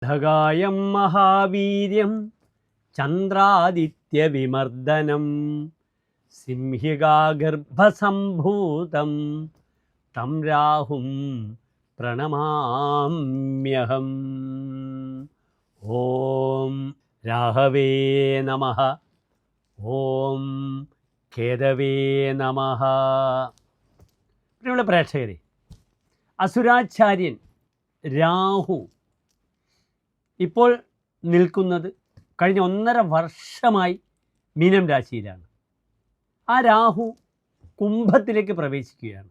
ധഗായം മഹാവീര്യം ചന്ദ്രാദിത്യവിമർദനം സിംഹികാഗർഭസംഭൂതം തം രാഹും പ്രണമാമ്യഹം. ഓം രാഹവേ നമഃ. ഓം കേതവേ നമഃ. പ്രിയമുള്ള പ്രേക്ഷകരെ, അസുരാചാര്യൻ രാഹു ഇപ്പോൾ നിൽക്കുന്നത് കഴിഞ്ഞ 1.5 വർഷമായി മീനം രാശിയിലാണ്. ആ രാഹു കുംഭത്തിലേക്ക് പ്രവേശിക്കുകയാണ്.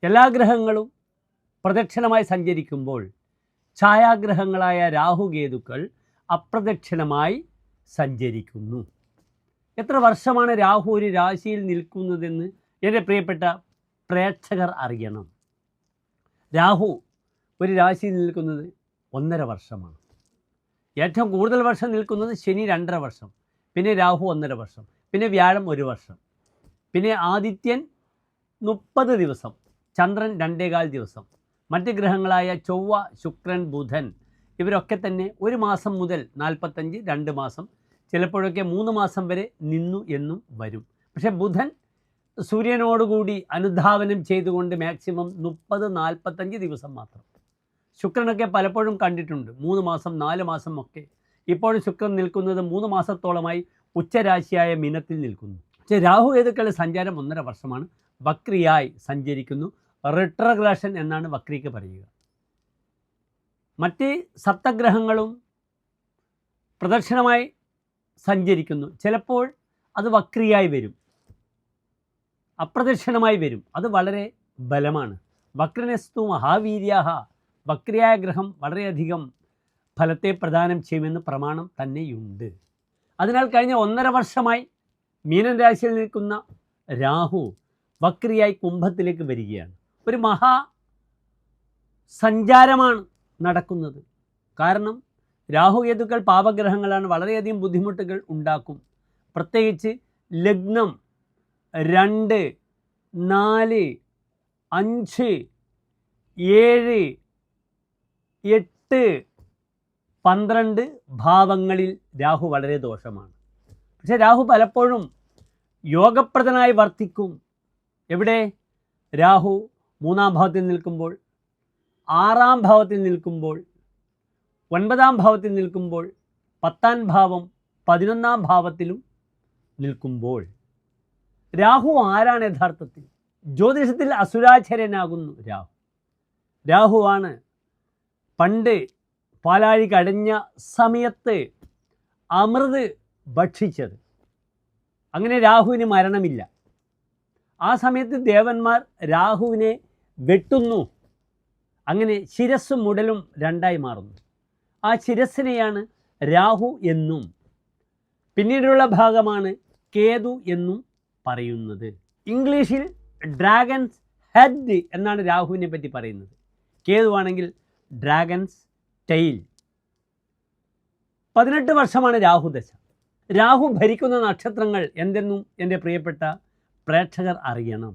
എല്ലാ ഗ്രഹങ്ങളും പ്രദക്ഷിണമായി സഞ്ചരിക്കുമ്പോൾ ഛായാഗ്രഹങ്ങളായ രാഹുകേതുക്കൾ അപ്രദക്ഷിണമായി സഞ്ചരിക്കുന്നു. എത്ര വർഷമാണ് രാഹു ഒരു രാശിയിൽ നിൽക്കുന്നതെന്ന് എൻ്റെ പ്രിയപ്പെട്ട പ്രേക്ഷകർ അറിയണം. രാഹു ഒരു രാശിയിൽ നിൽക്കുന്നത് 1.5 വർഷമാണ്. ഏറ്റവും കൂടുതൽ വർഷം നിൽക്കുന്നത് ശനി 2.5 വർഷം, പിന്നെ രാഹു 1.5 വർഷം, പിന്നെ വ്യാഴം 1 വർഷം, പിന്നെ ആദിത്യൻ 30 ദിവസം, ചന്ദ്രൻ 2.25 ദിവസം, മറ്റ് ഗ്രഹങ്ങളായ ചൊവ്വ, ശുക്രൻ, ബുധൻ ഇവരൊക്കെ തന്നെ 1 മാസം മുതൽ 45, 2 മാസം, ചിലപ്പോഴൊക്കെ 3 മാസം വരെ നിന്നു എന്നും വരും. പക്ഷേ ബുധൻ സൂര്യനോടുകൂടി അനുധാവനം ചെയ്തുകൊണ്ട് മാക്സിമം 30-45 ദിവസം മാത്രം. ശുക്രനൊക്കെ പലപ്പോഴും കണ്ടിട്ടുണ്ട് 3 മാസം 4 മാസം ഒക്കെ. ഇപ്പോഴും ശുക്രൻ നിൽക്കുന്നത് 3 മാസത്തോളമായി ഉച്ചരാശിയായ മീനത്തിൽ നിൽക്കുന്നു. പക്ഷേ രാഹുകേതുക്കളുടെ സഞ്ചാരം 1.5 വർഷമാണ്. വക്രിയായി സഞ്ചരിക്കുന്നു. റിട്രോഗ്രേഷൻ എന്നാണ് വക്രിക്ക് പറയുക. മറ്റ് സപ്തഗ്രഹങ്ങളും പ്രദക്ഷിണമായി സഞ്ചരിക്കുന്നു. ചിലപ്പോൾ അത് വക്രിയായി വരും, അപ്രദക്ഷിണമായി വരും. അത് വളരെ ബലമാണ്. വക്രനസ്തു മഹാവീര്യാഹ. വക്രിയായ ഗ്രഹം വളരെയധികം ഫലത്തെ പ്രദാനം ചെയ്യുമെന്ന് പ്രമാണം തന്നെയുണ്ട്. അതിനാൽ കഴിഞ്ഞ 1.5 വർഷമായി മീനൻ രാശിയിൽ നിൽക്കുന്ന രാഹു വക്രിയായി കുംഭത്തിലേക്ക് വരികയാണ്. ഒരു മഹാ സഞ്ചാരമാണ് നടക്കുന്നത്. കാരണം രാഹുകേതുക്കൾ പാപഗ്രഹങ്ങളാണ്, വളരെയധികം ബുദ്ധിമുട്ടുകൾ ഉണ്ടാക്കും. പ്രത്യേകിച്ച് ലഗ്നം 2, 4, 5, 7, 8, 12 ഭാവങ്ങളിൽ രാഹു വളരെ ദോഷമാണ്. പക്ഷേ രാഹു പലപ്പോഴും യോഗപ്രദനായി വർത്തിക്കും. എവിടെ? രാഹു 3-ാം ഭാവത്തിൽ നിൽക്കുമ്പോൾ, 6-ാം ഭാവത്തിൽ നിൽക്കുമ്പോൾ, 9-ാം ഭാവത്തിൽ നിൽക്കുമ്പോൾ, 10-ാം ഭാവം 11-ാം ഭാവത്തിലും നിൽക്കുമ്പോൾ. രാഹു ആരാണ് യഥാർത്ഥത്തിൽ? ജ്യോതിഷത്തിൽ അസുരാചാര്യനാകുന്നു രാഹു. രാഹുവാണ് പണ്ട് പാലാഴി കടഞ്ഞ സമയത്ത് അമൃത് ഭക്ഷിച്ചത്. അങ്ങനെ രാഹുവിന് മരണമില്ല. ആ സമയത്ത് ദേവന്മാർ രാഹുവിനെ വെട്ടുന്നു. അങ്ങനെ ശിരസ്സും മുടലും 2ആയി മാറുന്നു. ആ ശിരസ്സിനെയാണ് രാഹു എന്നും പിന്നീടുള്ള ഭാഗമാണ് കേതു എന്നും പറയുന്നത്. ഇംഗ്ലീഷിൽ ഡ്രാഗൺസ് ഹെഡ് എന്നാണ് രാഹുവിനെ പറ്റി പറയുന്നത്. കേതുവാണെങ്കിൽ ഡ്രാഗൺസ് ടെയിൽ. 18 വർഷമാണ് രാഹുദശ. രാഹു ഭരിക്കുന്ന നക്ഷത്രങ്ങൾ എന്തെന്നും എൻ്റെ പ്രിയപ്പെട്ട പ്രേക്ഷകർ അറിയണം.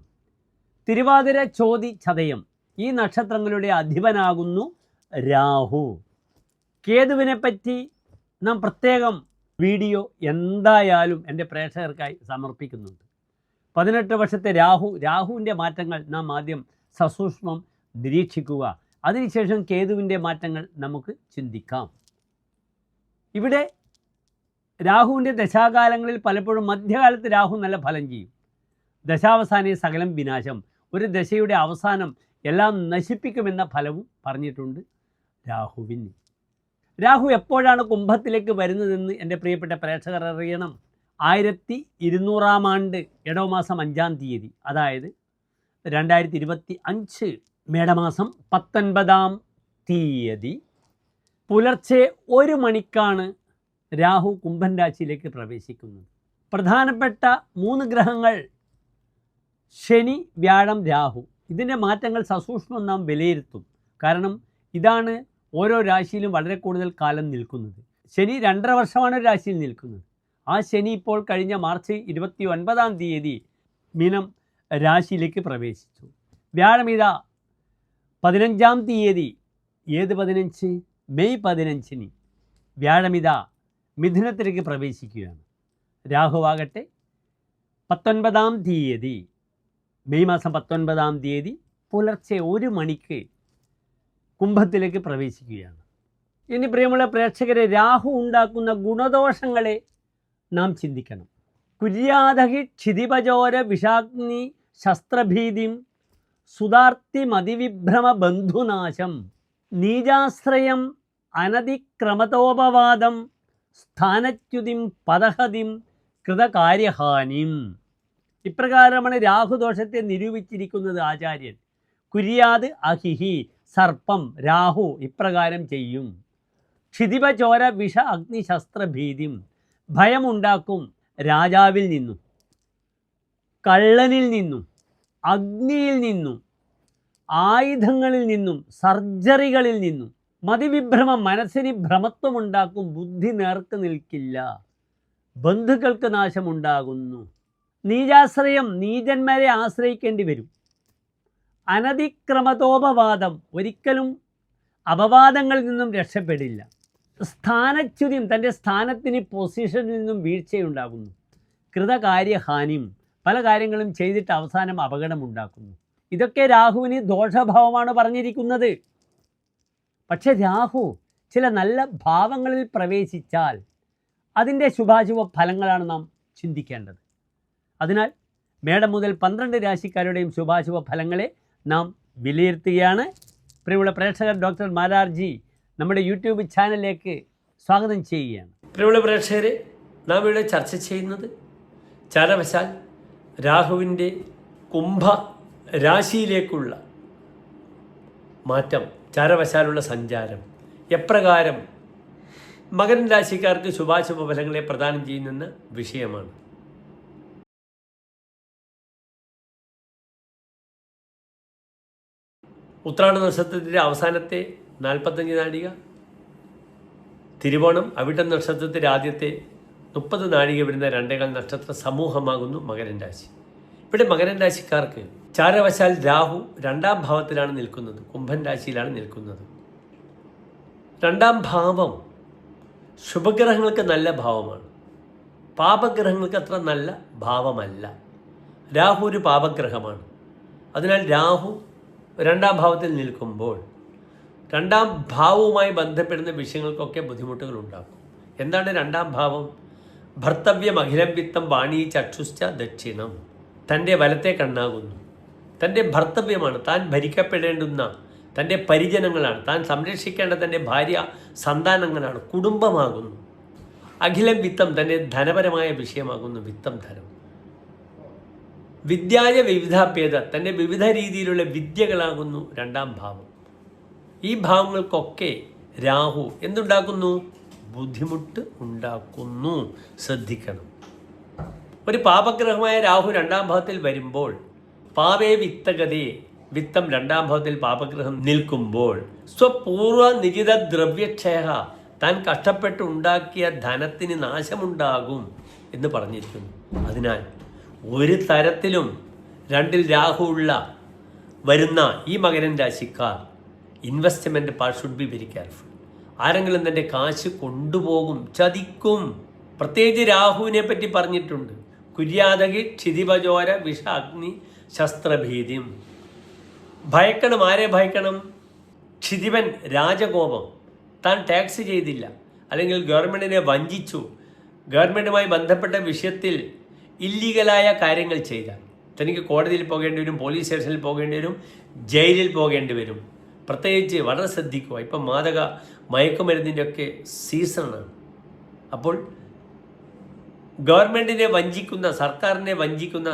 തിരുവാതിര, ചോതി, ചതയം ഈ നക്ഷത്രങ്ങളുടെ അധിപനാകുന്നു രാഹു. കേതുവിനെ പറ്റി നാം പ്രത്യേകം വീഡിയോ എന്തായാലും എൻ്റെ പ്രേക്ഷകർക്കായി സമർപ്പിക്കുന്നുണ്ട്. 18 വർഷത്തെ രാഹുവിൻ്റെ മാറ്റങ്ങൾ നാം ആദ്യം സസൂക്ഷ്മം നിരീക്ഷിക്കുക. അതിനുശേഷം കേതുവിൻ്റെ മാറ്റങ്ങൾ നമുക്ക് ചിന്തിക്കാം. ഇവിടെ രാഹുവിൻ്റെ ദശാകാലങ്ങളിൽ പലപ്പോഴും മധ്യകാലത്ത് രാഹു നല്ല ഫലം ചെയ്യും. ദശാവസാനേ സകലം വിനാശം. ഒരു ദശയുടെ അവസാനം എല്ലാം നശിപ്പിക്കുമെന്ന ഫലവും പറഞ്ഞിട്ടുണ്ട് രാഹുവിന്. രാഹു എപ്പോഴാണ് കുംഭത്തിലേക്ക് വരുന്നതെന്ന് എൻ്റെ പ്രിയപ്പെട്ട പ്രേക്ഷകർ അറിയണം. 1200-ാം ആണ്ട് ഇടവമാസം 5-ാം തീയതി, അതായത് 2025 മേടമാസം 19-ാം തീയതി പുലർച്ചെ 1 മണിക്കാണ് രാഹു കുംഭൻ രാശിയിലേക്ക് പ്രവേശിക്കുന്നത്. പ്രധാനപ്പെട്ട 3 ഗ്രഹങ്ങൾ ശനി, വ്യാഴം, രാഹു. ഇതിൻ്റെ മാറ്റങ്ങൾ സസൂക്ഷ്മം നാം വിലയിരുത്തും. കാരണം ഇതാണ് ഓരോ രാശിയിലും വളരെ കൂടുതൽ കാലം നിൽക്കുന്നത്. ശനി 2.5 വർഷമാണ് ഒരു രാശിയിൽ നിൽക്കുന്നത്. ആ ശനി ഇപ്പോൾ കഴിഞ്ഞ മാർച്ച് 29-ാം തീയതി മീനം രാശിയിലേക്ക് പ്രവേശിച്ചു. വ്യാഴം 15-ാം തീയതി ഏത് 15? മെയ് 15-ന് വ്യാഴമിത മിഥുനത്തിലേക്ക് പ്രവേശിക്കുകയാണ്. രാഹുവാകട്ടെ 19-ാം തീയതി, മെയ് മാസം 19-ാം തീയതി പുലർച്ചെ 1 മണിക്ക് കുംഭത്തിലേക്ക് പ്രവേശിക്കുകയാണ്. ഇനി പ്രിയമുള്ള പ്രേക്ഷകരെ, രാഹു ഉണ്ടാക്കുന്ന ഗുണദോഷങ്ങളെ നാം ചിന്തിക്കണം. കുര്യാദഹി ക്ഷിതിപചോര വിഷാഗ്നി ശസ്ത്രഭീതിം സുതാർത്തി മതിവിഭ്രമ ബന്ധുനാശം നീജാശ്രയം അനതിക്രമതോപവാദം സ്ഥാനച്യുതിം പദഹതിം കൃതകാര്യഹാനിം. ഇപ്രകാരമാണ് രാഹുദോഷത്തെ നിരൂപിച്ചിരിക്കുന്നത് ആചാര്യൻ. കുര്യാത് അഹിഹി, സർപ്പം രാഹു ഇപ്രകാരം ചെയ്യും. ക്ഷിതിപചോര വിഷ അഗ്നിശസ്ത്രഭീതിം, ഭയമുണ്ടാക്കും രാജാവിൽ നിന്നും, കള്ളനിൽ നിന്നും, അഗ്നിയിൽ നിന്നും, ആയുധങ്ങളിൽ നിന്നും, സർജറികളിൽ നിന്നും. മതിവിഭ്രമം, മനസ്സിന് ഭ്രമത്വമുണ്ടാക്കും, ബുദ്ധി നേർക്ക് നിൽക്കില്ല, ബന്ധുക്കൾക്ക് നാശമുണ്ടാകുന്നു. നീചാശ്രയം, നീചന്മാരെ ആശ്രയിക്കേണ്ടി വരും. അനതിക്രമതോപവാദം, ഒരിക്കലും അപവാദങ്ങളിൽ നിന്നും രക്ഷപ്പെടില്ല. സ്ഥാനച്യുതിയും, തൻ്റെ സ്ഥാനത്തിന് പൊസിഷനിൽ നിന്നും വീഴ്ചയുണ്ടാകുന്നു. കൃതകാര്യഹാനിയും, പല കാര്യങ്ങളും ചെയ്തിട്ട് അവസാനം അപകടമുണ്ടാക്കുന്നു. ഇതൊക്കെ രാഹുവിന് ദോഷഭാവമാണ് പറഞ്ഞിരിക്കുന്നത്. പക്ഷെ രാഹു ചില നല്ല ഭാവങ്ങളിൽ പ്രവേശിച്ചാൽ അതിൻ്റെ ശുഭാശുഭ ഫലങ്ങളാണ് നാം ചിന്തിക്കേണ്ടത്. അതിനാൽ മേടം മുതൽ 12 രാശിക്കാരുടെയും ശുഭാശുഭ ഫലങ്ങളെ നാം വിലയിരുത്തുകയാണ്. പ്രിയമുള്ള പ്രേക്ഷകർ, ഡോക്ടർ മാരാർജി നമ്മുടെ യൂട്യൂബ് ചാനലിലേക്ക് സ്വാഗതം ചെയ്യുകയാണ്. പ്രിയമുള്ള പ്രേക്ഷകരെ, നാം ഇവിടെ ചർച്ച ചെയ്യുന്നത് ചാരവശാൽ രാഹുവിൻ്റെ കുംഭ രാശിയിലേക്കുള്ള മാറ്റം, ചാരവശാലുള്ള സഞ്ചാരം എപ്രകാരം മകരൻ രാശിക്കാർക്ക് ശുഭാശുഭ ഫലങ്ങളെ പ്രദാനം ചെയ്യുന്ന വിഷയമാണ്. ഉത്രാട നക്ഷത്രത്തിൻ്റെ അവസാനത്തെ 45 നാഴിക, തിരുവോണം അവിട്ടം നക്ഷത്രത്തിൻ്റെ ആദ്യത്തെ 30 നാഴിക വരുന്ന 2.25 നക്ഷത്ര സമൂഹമാകുന്നു മകരൻ രാശി. ഇവിടെ മകരൻ രാശിക്കാർക്ക് ചാരവശാൽ രാഹു 2-ാം ഭാവത്തിലാണ് നിൽക്കുന്നത്, കുംഭൻ രാശിയിലാണ് നിൽക്കുന്നത്. 2-ാം ഭാവം ശുഭഗ്രഹങ്ങൾക്ക് നല്ല ഭാവമാണ്, പാപഗ്രഹങ്ങൾക്ക് അത്ര നല്ല ഭാവമല്ല. രാഹു ഒരു പാപഗ്രഹമാണ്. അതിനാൽ രാഹു 2-ാം ഭാവത്തിൽ നിൽക്കുമ്പോൾ 2-ാം ഭാവവുമായി ബന്ധപ്പെടുന്ന വിഷയങ്ങൾക്കൊക്കെ ബുദ്ധിമുട്ടുകൾ ഉണ്ടാക്കും. എന്താണ് 2-ാം ഭാവം? ഭർത്തവ്യം അഖിലം വിത്തം വാണി ചക്ഷുശ്ച ദക്ഷിണം. തൻ്റെ വലത്തെ കണ്ണാകുന്നു, തൻ്റെ ഭർത്തവ്യമാണ്, താൻ ഭരിക്കപ്പെടേണ്ടുന്ന തൻ്റെ പരിജനങ്ങളാണ്, താൻ സംരക്ഷിക്കേണ്ട തൻ്റെ ഭാര്യ സന്താനങ്ങളാണ്, കുടുംബമാകുന്നു. അഖിലം വിത്തം തൻ്റെ ധനപരമായ വിഷയമാകുന്നു, വിത്തം ധനം. വിദ്യായ വിവിധാഭേദ തൻ്റെ വിവിധ രീതിയിലുള്ള വിദ്യകളാകുന്നു 2-ാം ഭാവം. ഈ ഭാവങ്ങൾക്കൊക്കെ രാഹു എന്തുണ്ടാക്കുന്നു? ബുദ്ധിമുട്ട് ഉണ്ടാക്കുന്നു. ശ്രദ്ധിക്കണം. ഒരു പാപഗ്രഹമായ രാഹു 2-ാം ഭാവത്തിൽ വരുമ്പോൾ പാപേ വിത്തഗതേ, വിത്തം 2-ാം ഭാവത്തിൽ പാപഗ്രഹം നിൽക്കുമ്പോൾ സ്വപൂർവ നികിത ദ്രവ്യക്ഷയ, താൻ കഷ്ടപ്പെട്ട് ഉണ്ടാക്കിയ ധനത്തിന് നാശമുണ്ടാകും എന്ന് പറഞ്ഞിരിക്കുന്നു. അതിനാൽ ഒരു തരത്തിലും 2-ൽ രാഹു ഉള്ള വരുന്ന ഈ മകരൻ രാശിക്കാർ investment part should be very careful. ആരെങ്കിലും തൻ്റെ കാശ് കൊണ്ടുപോകും, ചതിക്കും. പ്രത്യേകിച്ച് രാഹുവിനെ പറ്റി പറഞ്ഞിട്ടുണ്ട്. കുര്യാദകി ക്ഷിതിപചോര വിഷ അഗ്നി ശസ്ത്രഭീതിം. ഭയക്കണം. ആരെ ഭയക്കണം? ക്ഷിതിപൻ, രാജകോപം. താൻ ടാക്സ് ചെയ്തില്ല, അല്ലെങ്കിൽ ഗവൺമെൻറ്റിനെ വഞ്ചിച്ചു, ഗവൺമെൻറ്റുമായി ബന്ധപ്പെട്ട വിഷയത്തിൽ ഇല്ലീഗലായ കാര്യങ്ങൾ ചെയ്താൽ തനിക്ക് കോടതിയിൽ പോകേണ്ടി വരും, പോലീസ് സ്റ്റേഷനിൽ പോകേണ്ടി വരും, ജയിലിൽ പോകേണ്ടി വരും. പ്രത്യേകിച്ച് വളരെ ശ്രദ്ധിക്കുക. ഇപ്പം മയക്കുമരുന്നിൻ്റെ ഒക്കെ സീസണാണ്. അപ്പോൾ ഗവൺമെൻറ്റിനെ വഞ്ചിക്കുന്ന, സർക്കാരിനെ വഞ്ചിക്കുന്ന,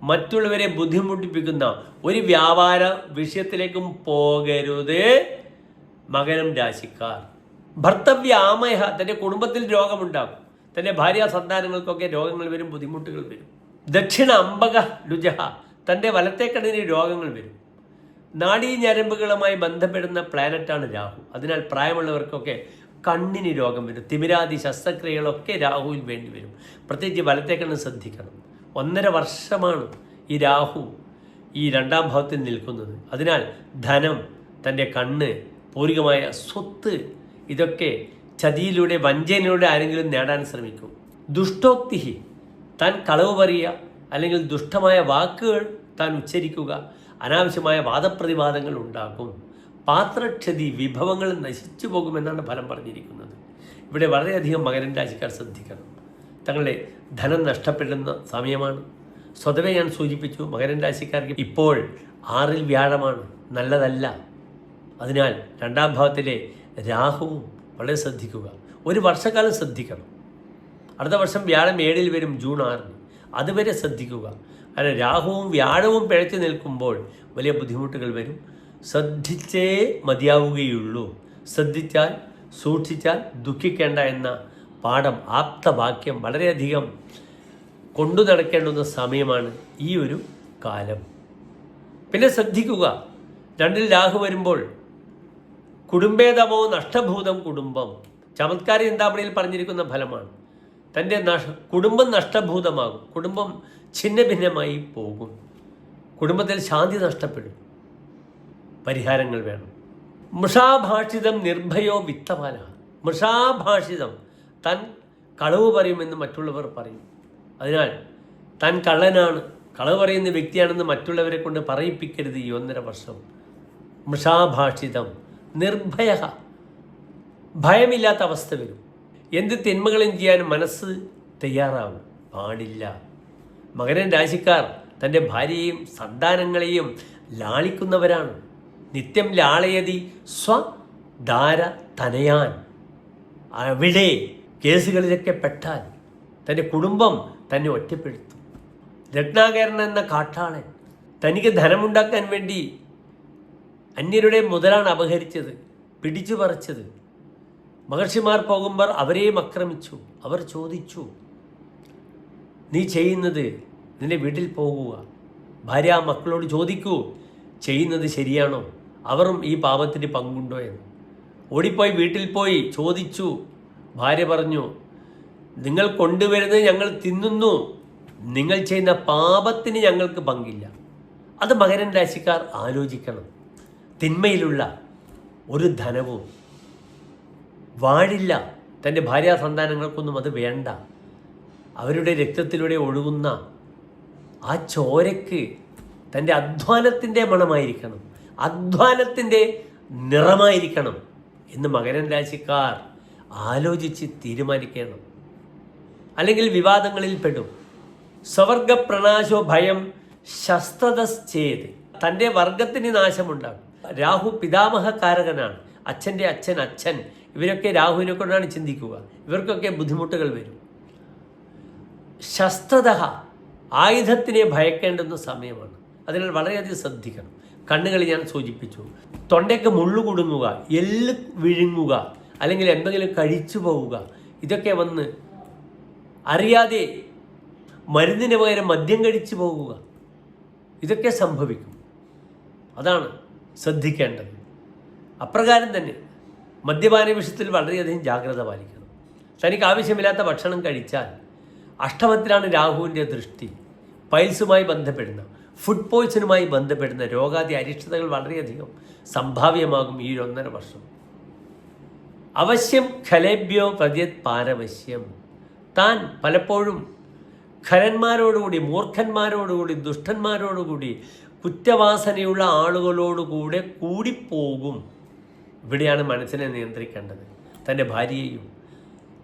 മറ്റുള്ളവരെ ബുദ്ധിമുട്ടിപ്പിക്കുന്ന ഒരു വ്യാപാര വിഷയത്തിലേക്കും പോകരുത് മകരം രാശിക്കാർ. ഭർത്തവ്യ ആമയ, തൻ്റെ കുടുംബത്തിൽ രോഗമുണ്ടാകും, തൻ്റെ ഭാര്യ സന്താനങ്ങൾക്കൊക്കെ രോഗങ്ങൾ വരും, ബുദ്ധിമുട്ടുകൾ വരും. ദക്ഷിണ അംബക രുജഹ, തൻ്റെ വലത്തെ കണ്ണിന് രോഗങ്ങൾ വരും. നാഡീ ഞരമ്പുകളുമായി ബന്ധപ്പെടുന്ന പ്ലാനറ്റാണ് രാഹു. അതിനാൽ പ്രായമുള്ളവർക്കൊക്കെ കണ്ണിന് രോഗം വരും, തിമിരാദി ശസ്ത്രക്രിയകളൊക്കെ രാഹുവിൽ വേണ്ടി വരും. പ്രത്യേകിച്ച് വലത്തെ കണ്ണ് ശ്രദ്ധിക്കണം. 1.5 വർഷമാണ് ഈ രാഹു ഈ 2-ാം ഭാവത്തിൽ നിൽക്കുന്നത്. അതിനാൽ ധനം, തൻ്റെ കണ്ണ്, പൂർവികമായ സ്വത്ത്, ഇതൊക്കെ ചതിയിലൂടെ വഞ്ചനയിലൂടെ ആരെങ്കിലും നേടാൻ ശ്രമിക്കും. ദുഷ്ടോക്തി, താൻ കളവ് പറയുക അല്ലെങ്കിൽ ദുഷ്ടമായ വാക്കുകൾ താൻ ഉച്ചരിക്കുക, അനാവശ്യമായ വാദപ്രതിവാദങ്ങൾ ഉണ്ടാകും. പാത്രക്ഷതി, വിഭവങ്ങൾ നശിച്ചു പോകുമെന്നാണ് ഫലം പറഞ്ഞിരിക്കുന്നത്. ഇവിടെ വളരെയധികം മകരം രാശിക്കാർ ശ്രദ്ധിക്കണം. തങ്ങളുടെ ധനം നഷ്ടപ്പെടുന്ന സമയമാണ്. സ്വതവേ ഞാൻ സൂചിപ്പിച്ചു, മകരം രാശിക്കാർക്ക് ഇപ്പോൾ 6-ൽ വ്യാഴമാണ്, നല്ലതല്ല. അതിനാൽ 2-ാം ഭാവത്തിലെ രാഹുവും വളരെ ശ്രദ്ധിക്കുക. ഒരു വർഷക്കാലം ശ്രദ്ധിക്കണം. അടുത്ത വർഷം വ്യാഴം 7-ൽ വരും, ജൂൺ 6-ന്. അതുവരെ ശ്രദ്ധിക്കുക. കാരണം രാഹുവും വ്യാഴവും പിഴച്ചു നിൽക്കുമ്പോൾ വലിയ ബുദ്ധിമുട്ടുകൾ വരും. ശ്രദ്ധിച്ചേ മതിയാവുകയുള്ളൂ. ശ്രദ്ധിച്ചാൽ, സൂക്ഷിച്ചാൽ ദുഃഖിക്കേണ്ട എന്ന പാഠം, ആപ്തവാക്യം വളരെയധികം കൊണ്ടു നടക്കേണ്ടുന്ന സമയമാണ് ഈ ഒരു കാലം. പിന്നെ ശ്രദ്ധിക്കുക, 2-ൽ രാഹു വരുമ്പോൾ കുടുംബേതമോ നഷ്ടഭൂതം കുടുംബം, ചമത്കാര ചിന്താമണിയിൽ പറഞ്ഞിരിക്കുന്ന ഫലമാണ്. തൻ്റെ കുടുംബം നഷ്ടഭൂതമാകും, കുടുംബം ഛിന്ന ഭിന്നമായി പോകും, കുടുംബത്തിൽ ശാന്തി നഷ്ടപ്പെടും. പരിഹാരങ്ങൾ വേണം. മൃഷാഭാഷിതം നിർഭയോ വിത്തമാല, മൃഷാഭാഷിതം, താൻ കളവ് പറയുമെന്ന് മറ്റുള്ളവർ പറയും. അതിനാൽ താൻ കള്ളനാണ്, കളവ് പറയുന്ന വ്യക്തിയാണെന്ന് മറ്റുള്ളവരെ കൊണ്ട് പറയിപ്പിക്കരുത് ഈ 1.5 വർഷം. മൃഷാഭാഷിതം, നിർഭയ, ഭയമില്ലാത്ത അവസ്ഥ വരും. എന്ത് തിന്മകളും ചെയ്യാൻ മനസ്സ് തയ്യാറാവും, പാടില്ല. മകരം രാശിക്കാർ തൻ്റെ ഭാര്യയെയും സന്താനങ്ങളെയും ലാളിക്കുന്നവരാണ്. നിത്യം ലാളയതി സ്വദാര തനയാൻ. അവിടെ കേസുകളിലൊക്കെ പെട്ടാൽ തൻ്റെ കുടുംബം തന്നെ ഒറ്റപ്പെടുത്തും. രത്നാകരൻ എന്ന കാട്ടാളൻ തനിക്ക് ധനമുണ്ടാക്കാൻ വേണ്ടി അന്യരുടെ മുതലാണ് അപഹരിച്ചത്, പിടിച്ചു പറിച്ചത്. മഹർഷിമാർ പോകുമ്പോൾ അവരെയും ആക്രമിച്ചു. അവർ ചോദിച്ചു, നീ ചെയ്യുന്നത്, നിന്റെ വീട്ടിൽ പോകുക, ഭാര്യ മക്കളോട് ചോദിക്കൂ, ചെയ്യുന്നത് ശരിയാണോ, അവരും ഈ പാപത്തിന് പങ്കുണ്ടോ എന്ന്. ഓടിപ്പോയി വീട്ടിൽ പോയി ചോദിച്ചു. ഭാര്യ പറഞ്ഞു, നിങ്ങൾ കൊണ്ടുവരുന്നത് ഞങ്ങൾ തിന്നുന്നു, നിങ്ങൾ ചെയ്യുന്ന പാപത്തിന് ഞങ്ങൾക്ക് പങ്കില്ല. അത് മകരം രാശിക്കാർ ആലോചിക്കണം. തിന്മയിലുള്ള ഒരു ധനവും വാഴില്ല. തൻ്റെ ഭാര്യാ സന്താനങ്ങൾക്കൊന്നും അത് വേണ്ട. അവരുടെ രക്തത്തിലൂടെ ഒഴുകുന്ന ആ ചോരയ്ക്ക് തൻ്റെ അധ്വാനത്തിൻ്റെ മണമായിരിക്കണം, അധ്വാനത്തിൻ്റെ നിറമായിരിക്കണം എന്ന് മകരം രാശിക്കാർ ആലോചിച്ച് തീരുമാനിക്കണം. അല്ലെങ്കിൽ വിവാദങ്ങളിൽ പെടും. സ്വവർഗ പ്രണാശോ ഭയം ശസ്ത്രതശ്ചേത്, തൻ്റെ വർഗത്തിന് നാശമുണ്ടാകും. രാഹു പിതാമഹകാരകനാണ്, അച്ഛൻ്റെ അച്ഛൻ, അച്ഛൻ, ഇവരൊക്കെ രാഹുവിനെ കൊണ്ടാണ് ചിന്തിക്കുക. ഇവർക്കൊക്കെ ബുദ്ധിമുട്ടുകൾ വരും. ശസ്ത്രത, ആയുധത്തിനെ ഭയക്കേണ്ടുന്ന സമയമാണ്. അതിനാൽ വളരെയധികം ശ്രദ്ധിക്കണം. കണ്ണുകൾ ഞാൻ സൂചിപ്പിച്ചു. തൊണ്ടയ്ക്ക് മുള്ളു കുടുങ്ങുക, എല്ല് വിഴുങ്ങുക, അല്ലെങ്കിൽ എന്തെങ്കിലും കഴിച്ചു പോവുക, ഇതൊക്കെ വന്ന് അറിയാതെ മരുന്നിന് പകരം മദ്യം കഴിച്ചു പോകുക, ഇതൊക്കെ സംഭവിക്കും. അതാണ് ശ്രദ്ധിക്കേണ്ടത്. അപ്രകാരം തന്നെ മദ്യപാന വിഷയത്തിൽ വളരെയധികം ജാഗ്രത പാലിക്കണം. തനിക്ക് ആവശ്യമില്ലാത്ത ഭക്ഷണം കഴിച്ചാൽ, അഷ്ടമത്തിലാണ് രാഹുവിൻ്റെ ദൃഷ്ടി, പൈൽസുമായി ബന്ധപ്പെടുന്ന, ഫുഡ് പോയ്സണുമായി ബന്ധപ്പെടുന്ന രോഗാദി അരിഷ്ടതകൾ വളരെയധികം സംഭാവ്യമാകും ഈ 1.5 വർഷം. അവശ്യം ഖലേഭ്യോ പ്രദ്യത് പാരവശ്യം, താൻ പലപ്പോഴും ഖരന്മാരോടുകൂടി, മൂർഖന്മാരോടുകൂടി, ദുഷ്ടന്മാരോടുകൂടി, കുറ്റവാസനയുള്ള ആളുകളോടുകൂടെ കൂടിപ്പോകും. ഇവിടെയാണ് മനസ്സിനെ നിയന്ത്രിക്കേണ്ടത്. തൻ്റെ ഭാര്യയെയും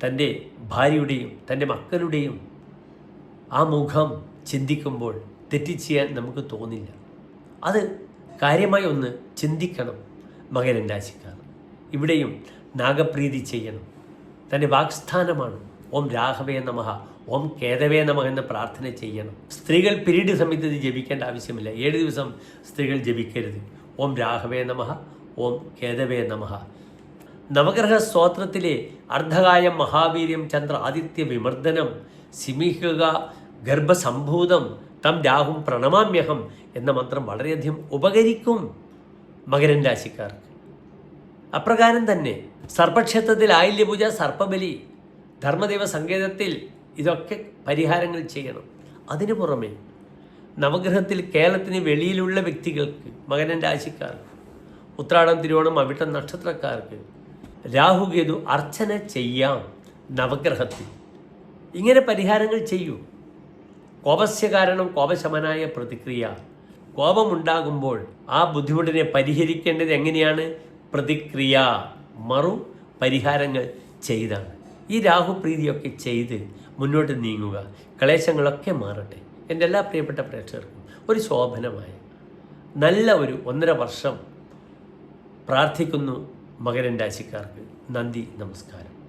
തൻ്റെ ഭാര്യയുടെയും തൻ്റെ മക്കളുടെയും ആ മുഖം ചിന്തിക്കുമ്പോൾ തെറ്റ് ചെയ്യാൻ നമുക്ക് തോന്നില്ല. അത് കാര്യമായി ഒന്ന് ചിന്തിക്കണം മകരം രാശിക്കാർ. ഇവിടെയും നാഗപ്രീതി ചെയ്യണം. തൻ്റെ വാക്സ്ഥാനമാണ്. ഓം രാഘവേ നമഃ, ഓം കേതവേ നമഃ എന്ന പ്രാർത്ഥന ചെയ്യണം. സ്ത്രീകൾ പിരീഡ് സമയത്ത് ഇത് ജപിക്കേണ്ട ആവശ്യമില്ല. 7 ദിവസം സ്ത്രീകൾ ജപിക്കരുത്. ഓം രാഘവേ നമഃ, ഓം കേതവേ നമഃ. നവഗ്രഹ സ്തോത്രത്തിലെ അർദ്ധകായം മഹാവീര്യം ചന്ദ്ര ആദിത്യ വിമർദ്ദനം സിമിഹുക ഗർഭസംഭൂതം തം രാഹും പ്രണമാമ്യഹം എന്ന മന്ത്രം വളരെയധികം ഉപകരിക്കും മകരം രാശിക്കാർക്ക്. അപ്രകാരം തന്നെ സർപ്പക്ഷേത്രത്തിൽ ആയില്യപൂജ, സർപ്പബലി, ധർമ്മദൈവ സങ്കേതത്തിൽ ഇതൊക്കെ പരിഹാരങ്ങൾ ചെയ്യണം. അതിനു പുറമെ നവഗ്രഹത്തിൽ കേരളത്തിന് വെളിയിലുള്ള വ്യക്തികൾക്ക്, മകരം രാശിക്കാർക്ക് ഉത്രാടം, തിരുവോണം, അവിട്ടം നക്ഷത്രക്കാർക്ക് രാഹുകേതു അർച്ചന ചെയ്യാം നവഗ്രഹത്തിൽ. ഇങ്ങനെ പരിഹാരങ്ങൾ ചെയ്യൂ. കോപസ്യ കാരണം കോപശമനായ പ്രതിക്രിയ. കോപമുണ്ടാകുമ്പോൾ ആ ബുദ്ധിമുട്ടിനെ പരിഹരിക്കേണ്ടത് എങ്ങനെയാണ്? പ്രതിക്രിയ, മറു പരിഹാരങ്ങൾ ചെയ്താണ്. ഈ രാഹുപ്രീതിയൊക്കെ ചെയ്ത് മുന്നോട്ട് നീങ്ങുക. ക്ലേശങ്ങളൊക്കെ മാറട്ടെ. എൻ്റെ എല്ലാ പ്രിയപ്പെട്ട പ്രേക്ഷകർക്കും ഒരു ശോഭനമായ നല്ല ഒരു 1.5 വർഷം പ്രാർത്ഥിക്കുന്നു. മകരൻ രാശിക്കാർക്ക് നന്ദി, നമസ്കാരം.